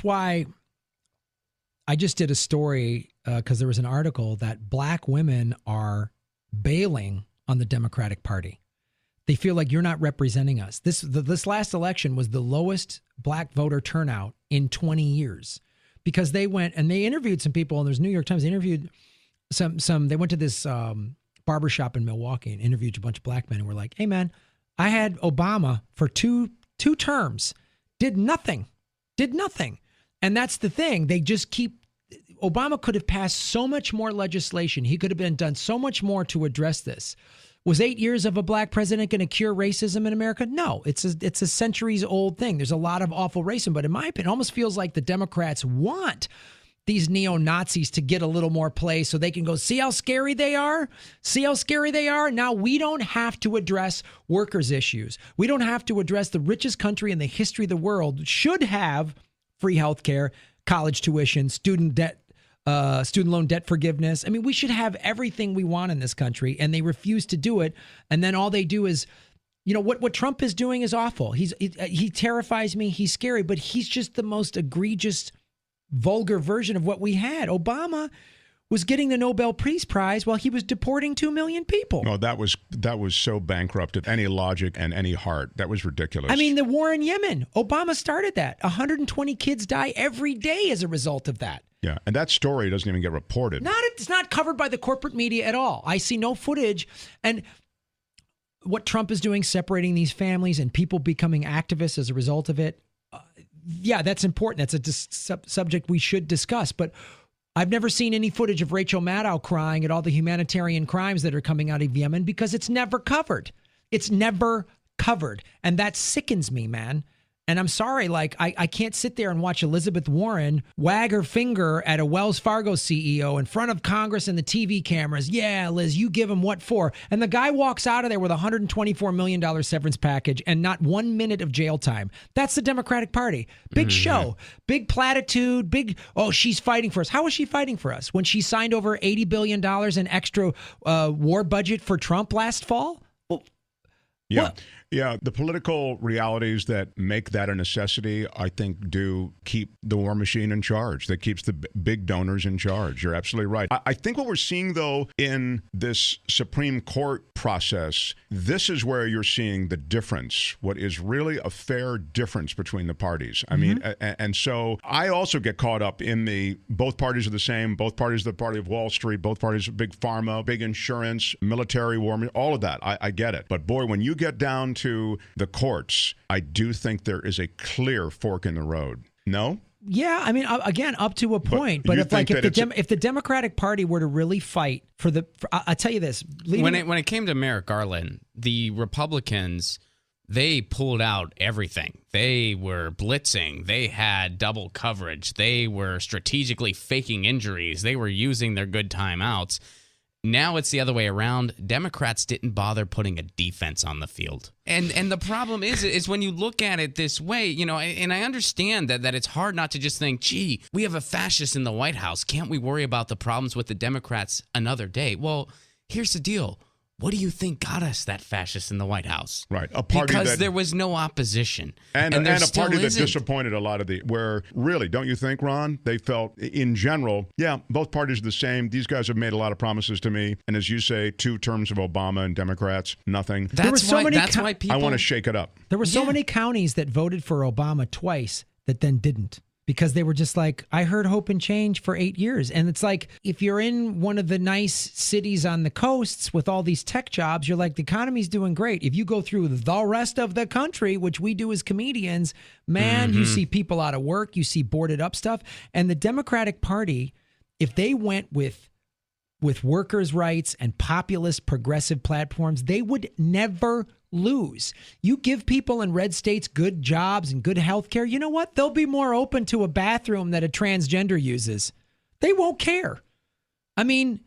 why I just did a story because there was an article that black women are bailing on the Democratic Party. They feel like you're not representing us. This last election was the lowest black voter turnout in 20 years because they went and they interviewed some people, and there's New York Times, they interviewed some they went to this barbershop in Milwaukee and interviewed a bunch of black men and were like, hey man, I had Obama for two terms, did nothing. And that's the thing. They just Obama could have passed so much more legislation. He could have done so much more to address this. Was 8 years of a black president going to cure racism in America? No, it's a centuries old thing. There's a lot of awful racism, but in my opinion, it almost feels like the Democrats want these neo-Nazis to get a little more play so they can go, see how scary they are? See how scary they are? Now we don't have to address workers' issues. We don't have to address the richest country in the history of the world should have free health care, college tuition, student loan debt forgiveness. I mean, we should have everything we want in this country, and they refuse to do it. And then all they do is, what Trump is doing is awful. He terrifies me. He's scary, but he's just the most egregious, vulgar version of what we had. Obama was getting the Nobel Peace Prize while he was deporting 2 million people. No, that was so bankrupt of any logic and any heart. That was ridiculous. I mean, the war in Yemen, Obama started that. 120 kids die every day as a result of that. Yeah, and that story doesn't even get reported. It's not covered by the corporate media at all. I see no footage. And what Trump is doing, separating these families and people becoming activists as a result of it, that's important. That's a subject we should discuss. But I've never seen any footage of Rachel Maddow crying at all the humanitarian crimes that are coming out of Yemen because it's never covered. It's never covered. And that sickens me, man. And I'm sorry, I can't sit there and watch Elizabeth Warren wag her finger at a Wells Fargo CEO in front of Congress and the TV cameras. Yeah, Liz, you give him what for? And the guy walks out of there with a $124 million severance package and not 1 minute of jail time. That's the Democratic Party. Big show, big platitude, she's fighting for us. How is she fighting for us? When she signed over $80 billion in extra war budget for Trump last fall? Well, yeah. What? Yeah, the political realities that make that a necessity, I think, do keep the war machine in charge. That keeps the big donors in charge. You're absolutely right. I think what we're seeing, though, in this Supreme Court process, this is where you're seeing the difference, what is really a fair difference between the parties. I mean, and so I also get caught up in the both parties are the same, both parties are the party of Wall Street, both parties are big pharma, big insurance, military, war, all of that. I get it. But boy, when you get down to the courts, I do think there is a clear fork in the road. No? Yeah, I mean, again, up to a point. But if the Democratic Party were to really fight I'll tell you this. When it came to Merrick Garland, the Republicans, they pulled out everything. They were blitzing. They had double coverage. They were strategically faking injuries. They were using their good timeouts. Now it's the other way around. Democrats didn't bother putting a defense on the field. And the problem is when you look at it this way, and I understand that it's hard not to just think, gee, we have a fascist in the White House. Can't we worry about the problems with the Democrats another day? Well, here's the deal. What do you think got us that fascist in the White House? Right. A party because there was no opposition. And a party that disappointed a lot of where really, don't you think, Ron? They felt in general, both parties are the same. These guys have made a lot of promises to me. And as you say, 2 terms of Obama and Democrats, nothing. That's why people... I want to shake it up. There were so many counties that voted for Obama twice that then didn't. because they were just like, I heard hope and change for 8 years. And it's like, if you're in one of the nice cities on the coasts with all these tech jobs, you're like, the economy's doing great. If you go through the rest of the country, which we do as comedians, man, you see people out of work, you see boarded up stuff. And the Democratic Party, if they went with workers' rights and populist progressive platforms, they would never lose. You give people in red states good jobs and good health care, you know what? They'll be more open to a bathroom that a transgender uses. They won't care. I mean,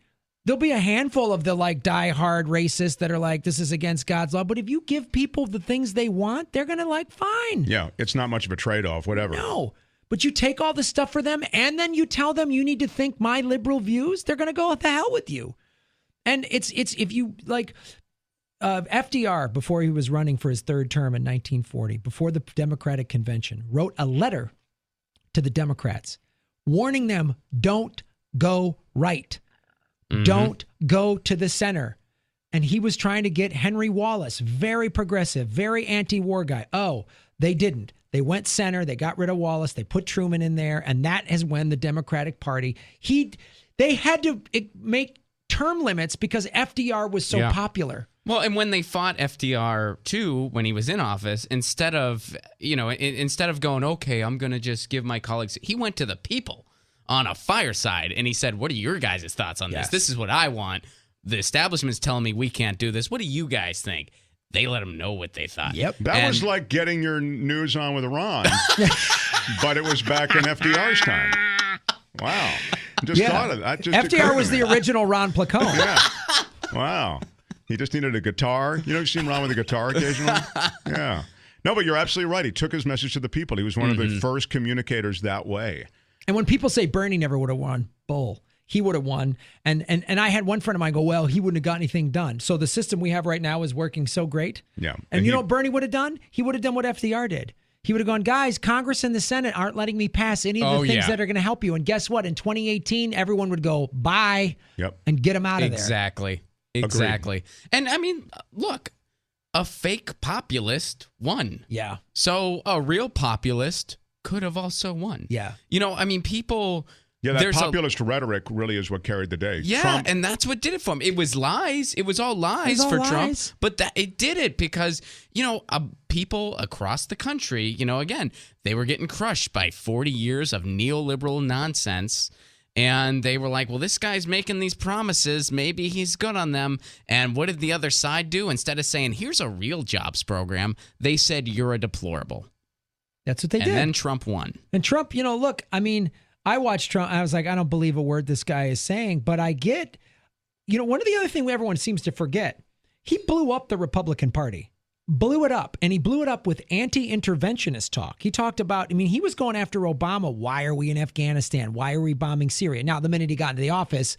there'll be a handful of the like diehard racists that are like, this is against God's law. But if you give people the things they want, they're going to like, fine. Yeah, it's not much of a trade-off, whatever. No. But you take all the stuff for them and then you tell them you need to think my liberal views, they're going to go, what the hell with you? And it's if you like FDR, before he was running for his third term in 1940, before the Democratic Convention, wrote a letter to the Democrats warning them, don't go right. Don't go to the center. And he was trying to get Henry Wallace, very progressive, very anti-war guy. Oh, they didn't. They went center. They got rid of Wallace. They put Truman in there. And that is when the Democratic Party, they had to make term limits because FDR was so popular. Well, and when they fought FDR too, when he was in office, instead of going, okay, I'm going to just give my colleagues, he went to the people on a fireside and he said, what are your guys' thoughts on this? This is what I want. The establishment's telling me we can't do this. What do you guys think? They let them know what they thought. Yep. That was like getting your news on with Ron, but it was back in FDR's time. Wow. Just thought of that. FDR was the original Ron Placone. Yeah. Wow. He just needed a guitar. You know, you've seen Ron with a guitar occasionally? Yeah. No, but you're absolutely right. He took his message to the people. He was one of the first communicators that way. And when people say Bernie never would have won, bull. He would have won. And I had one friend of mine go, well, he wouldn't have got anything done. So the system we have right now is working so great. Yeah. And you know what Bernie would have done? He would have done what FDR did. He would have gone, guys, Congress and the Senate aren't letting me pass any of the things that are going to help you. And guess what? In 2018, everyone would go, bye, and get him out of there. Exactly. And I mean, look, a fake populist won. Yeah. So a real populist could have also won. Yeah. You know, I mean, people... Yeah, that populist rhetoric really is what carried the day. Yeah, Trump, and that's what did it for him. It was lies. It was all lies for Trump. But it did it because, you know, people across the country, you know, again, they were getting crushed by 40 years of neoliberal nonsense. And they were like, well, this guy's making these promises. Maybe he's good on them. And what did the other side do? Instead of saying, here's a real jobs program, they said, you're a deplorable. That's what they did. And then Trump won. And Trump, you know, look, I mean... I watched Trump. I was like, I don't believe a word this guy is saying, but I get, you know, one of the other things everyone seems to forget, he blew up the Republican Party, blew it up, and he blew it up with anti-interventionist talk. He talked about, I mean, he was going after Obama. Why are we in Afghanistan? Why are we bombing Syria? Now, the minute he got into the office,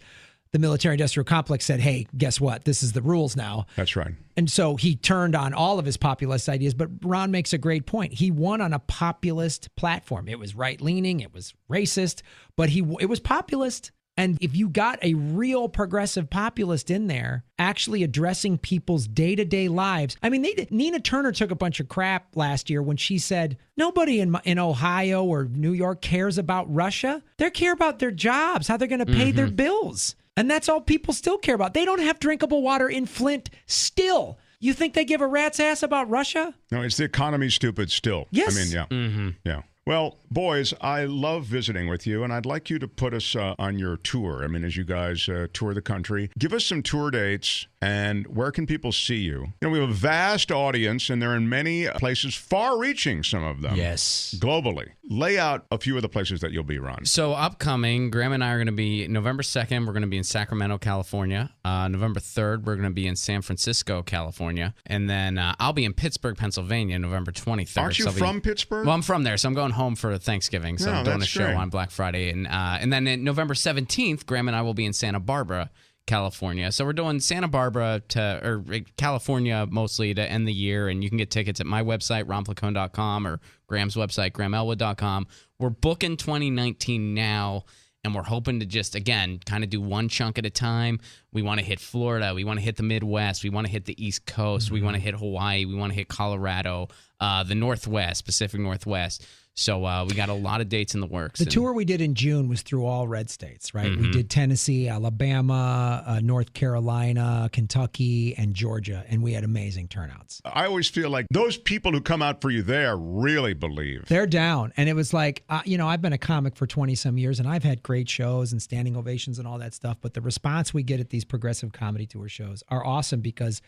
the military-industrial complex said, hey, guess what? This is the rules now. That's right. And so he turned on all of his populist ideas. But Ron makes a great point. He won on a populist platform. It was right-leaning. It was racist. But it was populist. And if you got a real progressive populist in there actually addressing people's day-to-day lives. I mean, Nina Turner took a bunch of crap last year when she said, nobody in Ohio or New York cares about Russia. They care about their jobs, how they're going to pay their bills. And that's all people still care about. They don't have drinkable water in Flint still. You think they give a rat's ass about Russia? No, it's the economy stupid still. Yes. I mean, yeah. Well, boys, I love visiting with you, and I'd like you to put us on your tour. I mean, as you guys tour the country, give us some tour dates, and where can people see you? You know, we have a vast audience, and they're in many places, far-reaching, some of them. Yes. Globally. Lay out a few of the places that you'll be, Ron. So upcoming, Graham and I are going to be, November 2nd, we're going to be in Sacramento, California. November 3rd, we're going to be in San Francisco, California. And then I'll be in Pittsburgh, Pennsylvania, November 23rd. Aren't you from Pittsburgh? Well, I'm from there, so I'm going home for Thanksgiving. So I'm doing a show on Black Friday. And then in November 17th, Graham and I will be in Santa Barbara, California. So we're doing Santa Barbara or California mostly to end the year. And you can get tickets at my website, ronplacone.com, or Graham's website, grahamelwood.com. We're booking 2019 now. And we're hoping to just, again, kind of do one chunk at a time. We want to hit Florida. We want to hit the Midwest. We want to hit the East Coast. We want to hit Hawaii. We want to hit Colorado, the Northwest, Pacific Northwest. So we got a lot of dates in the works. The tour we did in June was through all red states, right? We did Tennessee, Alabama, North Carolina, Kentucky, and Georgia, and we had amazing turnouts. I always feel like those people who come out for you there really believe. They're down. And it was like, I've been a comic for 20-some years, and I've had great shows and standing ovations and all that stuff, but the response we get at these progressive comedy tour shows are awesome because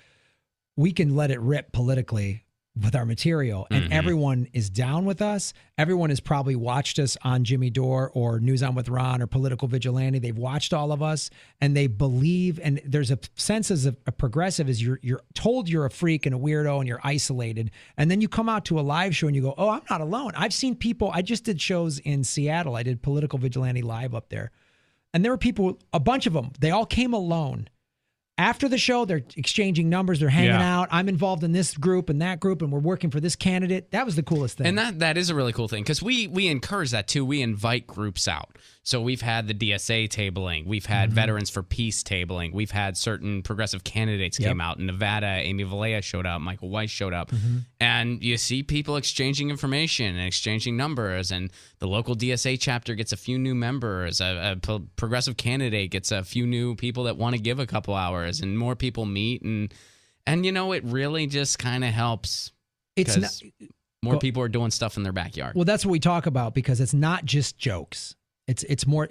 we can let it rip politically with our material, and everyone is down with us. Everyone has probably watched us on Jimmy Dore or News On with Ron or Political Vigilante. They've watched all of us, and they believe. And there's a sense as a progressive is you're told you're a freak and a weirdo and you're isolated, and then you come out to a live show and you go, "Oh, I'm not alone." I've seen people. I just did shows in Seattle. I did Political Vigilante live up there, and there were people. A bunch of them. They all came alone. After the show, they're exchanging numbers. They're hanging out. I'm involved in this group and that group, and we're working for this candidate. That was the coolest thing. And that is a really cool thing because we encourage that too. We invite groups out. So we've had the DSA tabling. We've had Veterans for Peace tabling. We've had certain progressive candidates came out. In Nevada, Amy Valea showed up. Michael Weiss showed up. And you see people exchanging information and exchanging numbers. And the local DSA chapter gets a few new members. A progressive candidate gets a few new people that want to give a couple hours. And more people meet. And it really just kind of helps. It's not, more people are doing stuff in their backyard. Well, that's what we talk about because it's not just jokes. It's more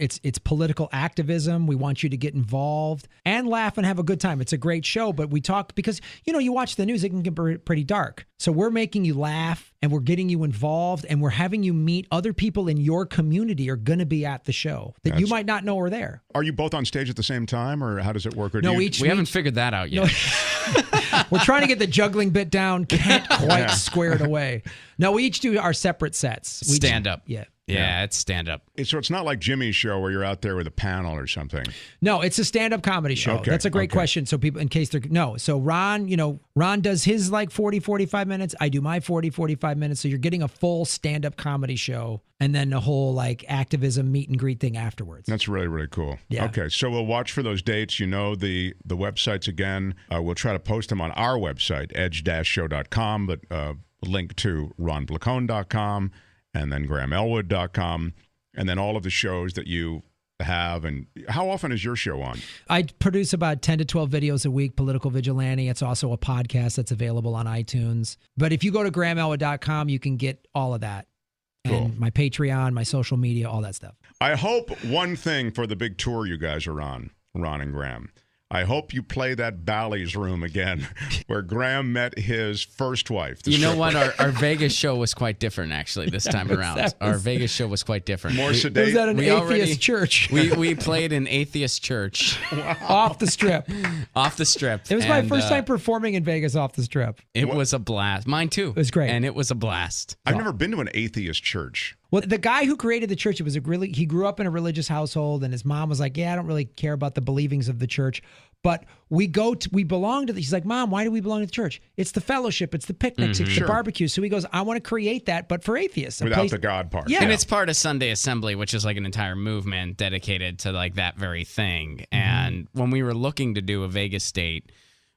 political activism. We want you to get involved and laugh and have a good time. It's a great show, but we talk because you watch the news, it can get pretty dark. So we're making you laugh and we're getting you involved and we're having you meet other people in your community are going to be at the show that you might not know are there. Are you both on stage at the same time, or how does it work? Or no, we haven't figured that out yet. No, we're trying to get the juggling bit down. Can't quite square it away. No, we each do our separate sets. We stand up. Yeah, it's stand up. So it's not like Jimmy's show where you're out there with a panel or something. No, it's a stand-up comedy show. Okay, That's a great question. So people, in case they're so Ron does his like 40-45 minutes. I do my 40-45 minutes. So you're getting a full stand-up comedy show and then the whole like activism meet and greet thing afterwards. That's really, really cool. Yeah. Okay, so we'll watch for those dates. The websites again. We'll try to post them on our website, edge-show.com, but link to ronplacone.com. and then GrahamElwood.com, and then all of the shows that you have. And how often is your show on? I produce about 10 to 12 videos a week, Political Vigilante. It's also a podcast that's available on iTunes. But if you go to GrahamElwood.com, you can get all of that. Cool. And my Patreon, my social media, all that stuff. I hope one thing for the big tour you guys are on, Ron and Graham. I hope you play that Bally's Room again, where Graham met his first wife. You know what? Our Vegas show was quite different, actually, this time around. Our Vegas show was quite different. More sedate. It was at an atheist church. We played an atheist church. Wow. Off the strip. Off the strip. It was my first time performing in Vegas off the strip. It was a blast. Mine, too. It was great. And it was a blast. I've never been to an atheist church. Well, the guy who created the church, he grew up in a religious household, and his mom was like, "Yeah, I don't really care about the believings of the church, but we belong to the." He's like, "Mom, why do we belong to the church? It's the fellowship, it's the picnics, it's the barbecue." So he goes, "I want to create that, but for atheists, without the God part." Yeah, and it's part of Sunday Assembly, which is like an entire movement dedicated to like that very thing. And when we were looking to do a Vegas date,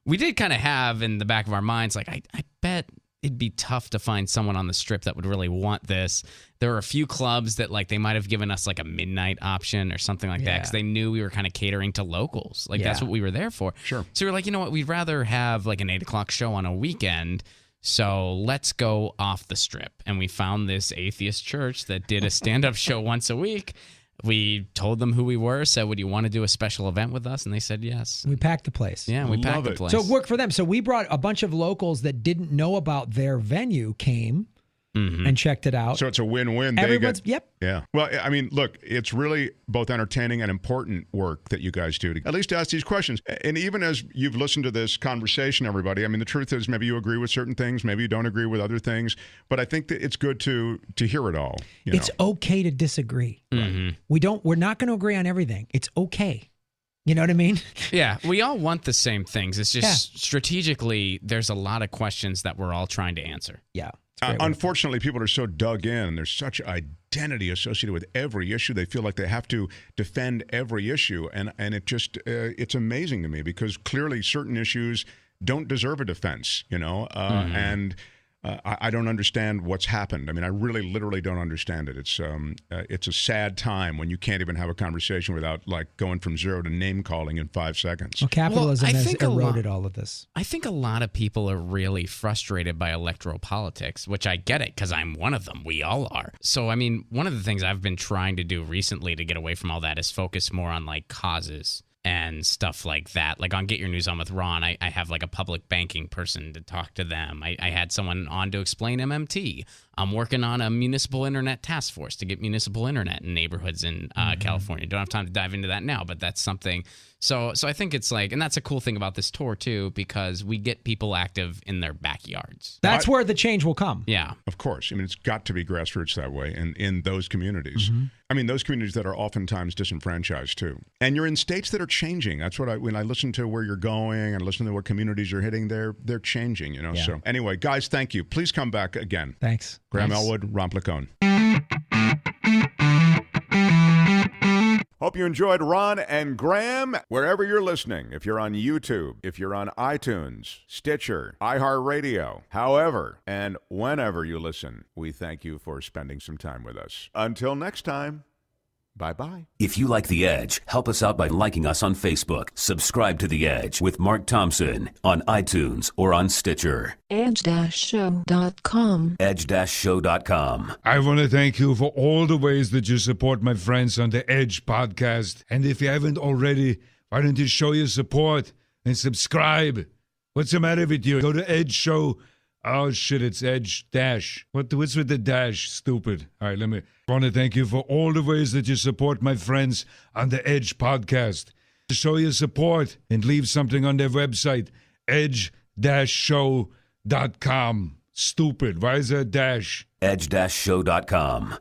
we did kind of have in the back of our minds, like, I bet it'd be tough to find someone on the strip that would really want this. There were a few clubs that like they might have given us like a midnight option or something like that because they knew we were kind of catering to locals. Like that's what we were there for. Sure. So we were like, you know what? We'd rather have like an 8:00 show on a weekend. So let's go off the strip. And we found this atheist church that did a stand-up show once a week. We told them who we were, said, "Would you want to do a special event with us?" And they said yes. We packed the place. Yeah, we packed the place. So it worked for them. So we brought a bunch of locals that didn't know about their venue came and checked it out. So it's a win-win. Yep. Yeah. Well, I mean, look, it's really both entertaining and important work that you guys do to at least ask these questions. And even as you've listened to this conversation, everybody, I mean, the truth is maybe you agree with certain things, maybe you don't agree with other things, but I think that it's good to hear it all. It's okay to disagree. We're not going to agree on everything. It's okay. You know what I mean? Yeah, we all want the same things. It's just strategically, there's a lot of questions that we're all trying to answer. Yeah. Unfortunately, people are so dug in, and there's such identity associated with every issue. They feel like they have to defend every issue, and it just it's amazing to me because clearly certain issues don't deserve a defense, and I don't understand what's happened. I mean, I really, literally don't understand it. It's a sad time when you can't even have a conversation without like going from zero to name calling in 5 seconds. Well, capitalism I has think eroded all of this. I think a lot of people are really frustrated by electoral politics, which I get it because I'm one of them. We all are. So, I mean, one of the things I've been trying to do recently to get away from all that is focus more on like causes and stuff like that. Like on Get Your News On with Ron, I have like a public banking person to talk to them. I had someone on to explain MMT. I'm working on a municipal internet task force to get municipal internet in neighborhoods in California. Don't have time to dive into that now, but that's something. So I think it's like, and that's a cool thing about this tour too, because we get people active in their backyards. That's where the change will come. Yeah. Of course. I mean, it's got to be grassroots that way and in those communities. I mean, those communities that are oftentimes disenfranchised too. And you're in states that are changing. That's what when I listen to where you're going and listen to what communities you're hitting, they're changing, you know. Yeah. So anyway, guys, thank you. Please come back again. Thanks. Graham Elwood, Ron Placone. Hope you enjoyed Ron and Graham wherever you're listening. If you're on YouTube, if you're on iTunes, Stitcher, iHeartRadio, however and whenever you listen, we thank you for spending some time with us. Until next time, bye-bye. If you like The Edge, help us out by liking us on Facebook. Subscribe to The Edge with Mark Thompson on iTunes or on Stitcher. edge-show.com. edge-show.com. I want to thank you for all the ways that you support my friends on the Edge podcast. And if you haven't already, why don't you show your support and subscribe? What's the matter with you? Go to Edge Show. Oh, shit, it's Edge dash. What's with the dash? Stupid. All right, I want to thank you for all the ways that you support my friends on the Edge podcast. Show your support and leave something on their website, edge-show.com. Stupid. Why is there a dash? edge-show.com.